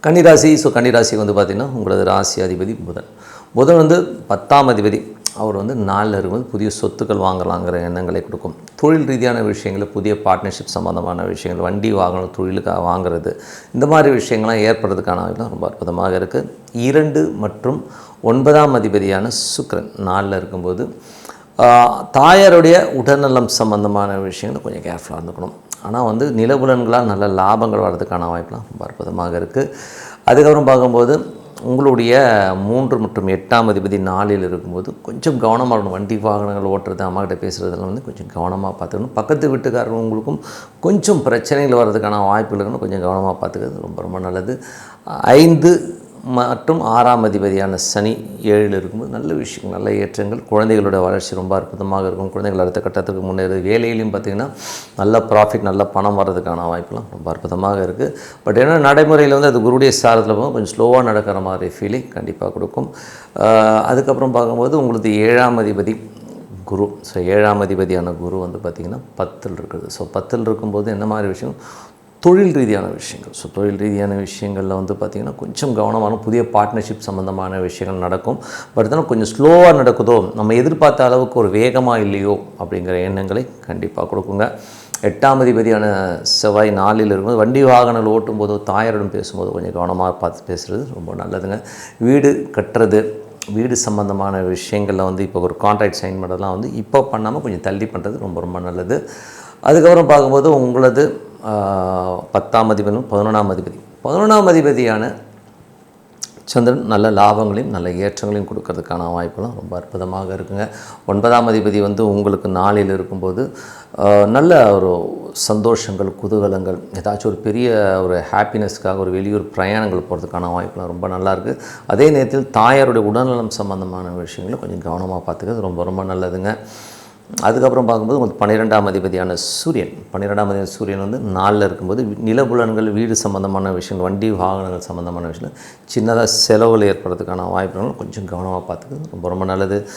கன்னிராசி. கன்னிராசிக்கு வந்து பார்த்திங்கன்னா உங்களது ராசி அதிபதி புதன். புதன் வந்து 10ஆம் அதிபதி. அவர் வந்து 4ல் இருக்கும்போது புதிய சொத்துக்கள் வாங்கலாங்கிற எண்ணங்களை கொடுக்கும். தொழில் ரீதியான விஷயங்களில் புதிய பார்ட்னர்ஷிப் சம்மந்தமான விஷயங்கள், வண்டி வாகனம் தொழிலுக்காக வாங்குறது, இந்த மாதிரி விஷயங்கள்லாம் ஏற்படுறதுக்கான வாய்ப்புலாம் ரொம்ப அற்புதமாக இருக்குது. 2 மற்றும் 9ஆம் அதிபதியான சுக்கிரன் 4ல் இருக்கும்போது தாயாருடைய உடல்நலம் சம்பந்தமான விஷயங்கள் கொஞ்சம் கேர்ஃபுல்லாக இருந்துக்கணும். ஆனால் வந்து நிலபுலன்களால் நல்ல லாபங்கள் வர்றதுக்கான வாய்ப்புலாம் ரொம்ப அற்புதமாக இருக்குது. அதுக்கப்புறம் பார்க்கும்போது உங்களுடைய 3 மற்றும் 8ஆம் அதிபதி 4ல் இருக்கும்போது கொஞ்சம் கவனமாக இருக்கணும். வண்டி வாகனங்கள் ஓட்டுறது, அம்மாக்கிட்ட பேசுகிறதெல்லாம் வந்து கொஞ்சம் கவனமாக பார்த்துக்கணும். பக்கத்து வீட்டுக்காரங்களுக்கும் கொஞ்சம் பிரச்சனைகள் வர்றதுக்கான வாய்ப்புகள் இருக்குன்னு கொஞ்சம் கவனமாக பார்த்துக்கிறது ரொம்ப ரொம்ப நல்லது. 5 மற்றும் 6ஆம் அதிபதியான சனி 7ல் இருக்கும்போது நல்ல விஷயங்கள், நல்ல ஏற்றங்கள், குழந்தைகளோட வளர்ச்சி ரொம்ப அற்புதமாக இருக்கும். குழந்தைகள் அடுத்த கட்டத்துக்கு முன்னேறது, வேலையிலையும் பார்த்திங்கன்னா நல்ல ப்ராஃபிட், நல்ல பணம் வர்றதுக்கான வாய்ப்புலாம் ரொம்ப அற்புதமாக இருக்குது. பட் ஏன்னா நடைமுறையில் வந்து அது குருடைய சாரத்தில் போகும், கொஞ்சம் ஸ்லோவாக நடக்கிற மாதிரி ஃபீலிங் கண்டிப்பாக கொடுக்கும். அதுக்கப்புறம் பார்க்கும்போது உங்களுக்கு 7ஆம் அதிபதி குரு. 7ஆம் அதிபதியான குரு வந்து பார்த்திங்கன்னா 10ல் இருக்குது. 10ல் இருக்கும்போது என்ன மாதிரி விஷயம், தொழில் ரீதியான விஷயங்கள். தொழில் ரீதியான விஷயங்களில் வந்து பார்த்திங்கன்னா கொஞ்சம் கவனமான புதிய பார்ட்னர்ஷிப் சம்மந்தமான விஷயங்கள் நடக்கும். பட் இதெல்லாம் கொஞ்சம் ஸ்லோவாக நடக்குதோ, நம்ம எதிர்பார்த்த அளவுக்கு ஒரு வேகமாக இல்லையோ அப்படிங்கிற எண்ணங்களை கண்டிப்பாக கொடுக்குங்க. 8ஆம் அதிபதியான செவ்வாய் 4ல் இருக்கும்போது வண்டி வாகனங்கள் ஓட்டும்போதோ தாயாரிடம் பேசும்போது கொஞ்சம் கவனமாக பார்த்து பேசுகிறது ரொம்ப நல்லதுங்க. வீடு கட்டுறது, வீடு சம்மந்தமான விஷயங்களில் வந்து இப்போ ஒரு கான்ட்ராக்ட் சைன் பண்ணுறதுலாம் வந்து இப்போ பண்ணாமல் கொஞ்சம் தள்ளி பண்ணுறது ரொம்ப ரொம்ப நல்லது. அதுக்கப்புறம் பார்க்கும்போது உங்களது 10ஆம் அதிபதியும் 11ஆம் அதிபதி. 11ஆம் அதிபதியான சந்திரன் நல்ல லாபங்களையும் நல்ல ஏற்றங்களையும் கொடுக்கறதுக்கான வாய்ப்புலாம் ரொம்ப அற்புதமாக இருக்குங்க. 9ஆம் அதிபதி வந்து உங்களுக்கு 4ல் இருக்கும்போது நல்ல ஒரு சந்தோஷங்கள், குதூகலங்கள், ஏதாச்சும் ஒரு பெரிய ஒரு ஹாப்பினஸ்க்காக ஒரு வெளியூர் பிரயாணங்கள் போகிறதுக்கான வாய்ப்புலாம் ரொம்ப நல்லாயிருக்கு. அதே நேரத்தில் தாயாருடைய உடல்நலம் சம்பந்தமான விஷயங்களை கொஞ்சம் கவனமாக பார்த்துக்கிறது ரொம்ப ரொம்ப நல்லதுங்க. அதுக்கப்புறம் பார்க்கும்போது உங்களுக்கு 12ஆம் அதிபதியான சூரியன். 12ஆம் அதிபதி சூரியன் வந்து 4ல் இருக்கும்போது நிலபுலன்கள், வீடு சம்மந்தமான விஷயங்கள், வண்டி வாகனங்கள் சம்மந்தமான விஷயங்கள் சின்னதாக செலவுகள் ஏற்படுறதுக்கான வாய்ப்புகள் கொஞ்சம் கவனமாக பார்த்துக்கிறது ரொம்ப ரொம்ப நல்லது.